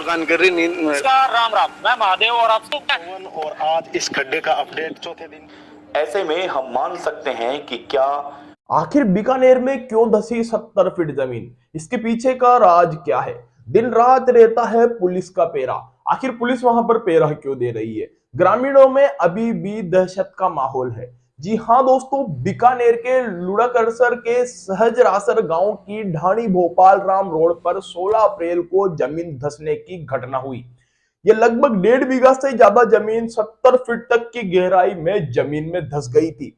जानकारी नहीं। नमस्कार, राम राम। मैं महादेव और आपको और आज इस खड्डे का अपडेट चौथे दिन। ऐसे में हम मान सकते हैं कि क्या आखिर बीकानेर में क्यों धसी 70 फीट जमीन, इसके पीछे का राज क्या है। दिन रात रहता है पुलिस का पहरा। आखिर पुलिस वहां पर पहरा क्यों दे रही है। ग्रामीणों में अभी भी दहशत का माहौल है। जी हां दोस्तों, बीकानेर के लुड़ाकरसर के सहजरासर गांव की ढाणी भोपाल राम रोड पर 16 अप्रैल को जमीन धंसने की घटना हुई। ये लगभग 1.5 बीघा से ज्यादा जमीन 70 फीट तक की गहराई में जमीन में धंस गई थी।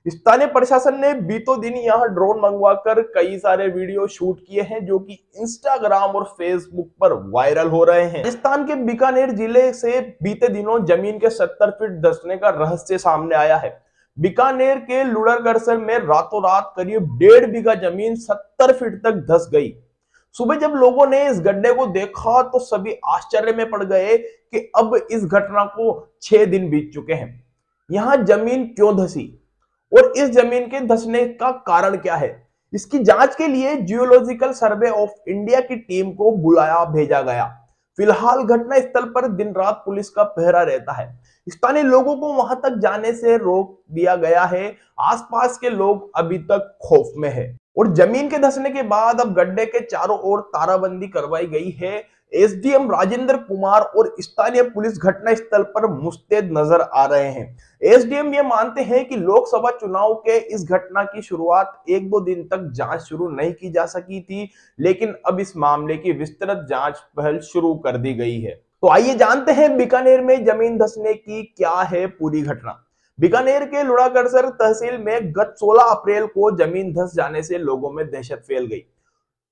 स्थानीय प्रशासन ने बीतों दिन यहां ड्रोन मंगवाकर कई सारे वीडियो शूट किए हैं जो कि इंस्टाग्राम और फेसबुक पर वायरल हो रहे हैं। राजस्थान के बीकानेर जिले से बीते दिनों जमीन के 70 फीट धंसने का रहस्य सामने आया है। बीकानेर के लुड़ाकरसर में रातों रात करीब 1.5 बीघा जमीन 70 फीट तक धंस गई। सुबह जब लोगों ने इस गड्ढे को देखा तो सभी आश्चर्य में पड़ गए कि अब इस घटना को 6 दिन बीत चुके हैं। यहां जमीन क्यों धसी और इस जमीन के धंसने का कारण क्या है, इसकी जांच के लिए जियोलॉजिकल सर्वे ऑफ इंडिया की टीम को बुलाया भेजा गया। फिलहाल घटना स्थल पर दिन रात पुलिस का पहरा रहता है। स्थानीय लोगों को वहां तक जाने से रोक दिया गया है। आसपास के लोग अभी तक खौफ में है और जमीन के धंसने के बाद अब गड्ढे के चारों ओर ताराबंदी करवाई गई है। एसडीएम राजेंद्र कुमार और स्थानीय पुलिस घटना स्थल पर मुस्तैद नजर आ रहे हैं। एसडीएम ये मानते हैं कि लोकसभा चुनाव के इस घटना की शुरुआत 1-2 दिन तक जांच शुरू नहीं की जा सकी थी, लेकिन अब इस मामले की विस्तृत जांच पहल शुरू कर दी गई है। तो आइए जानते हैं बीकानेर में जमीन धंसने की क्या है पूरी घटना। बीकानेर के लुड़ाकरसर तहसील में गत 16 अप्रैल को जमीन धंस जाने से लोगों में दहशत फैल गई।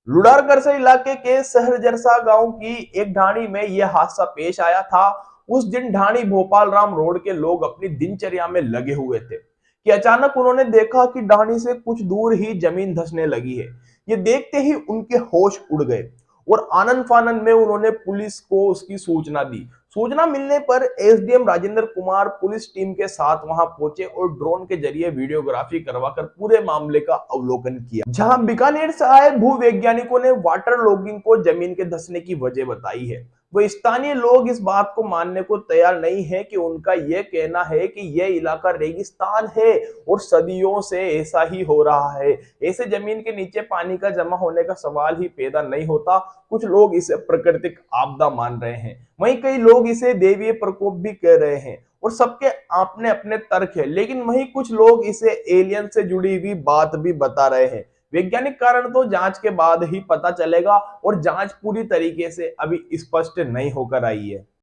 लुड़ाकरसर इलाके के सहरजरसा गांव की एक ढाणी में यह हादसा पेश आया था। उस दिन ढाणी भोपाल राम रोड के लोग अपनी दिनचर्या में लगे हुए थे कि अचानक उन्होंने देखा कि ढाणी से कुछ दूर ही जमीन धंसने लगी है। ये देखते ही उनके होश उड़ गए और आनंद फानंद में उन्होंने पुलिस को उसकी सूचना दी। सूचना मिलने पर SDM Rajendra Kumar police team के साथ वहां पहुंचे और ड्रोन के जरिए वीडियोग्राफी करवाकर पूरे मामले का अवलोकन किया। जहां बीकानेर से आए भूवैज्ञानिकों ने वाटर लॉगिंग को जमीन के धंसने की वजह बताई है। वो स्थानीय लोग इस बात को मानने को तैयार नहीं है कि उनका यह कहना है कि यह इलाका रेगिस्तान है और सदियों से ऐसा ही हो रहा है। ऐसे जमीन के नीचे पानी का जमा होने का सवाल ही पैदा नहीं होता। कुछ लोग इसे प्राकृतिक आपदा मान रहे हैं, वहीं कई लोग इसे दैवीय प्रकोप भी कह रहे हैं और सबके अपने अपने तर्क है। लेकिन वहीं कुछ लोग इसे एलियन से जुड़ी हुई बात भी बता रहे हैं। वैज्ञानिक कारण तो जांच के बाद ही पता चलेगा और जांच पूरी तरीके से अभी स्पष्ट नहीं होकर आई है।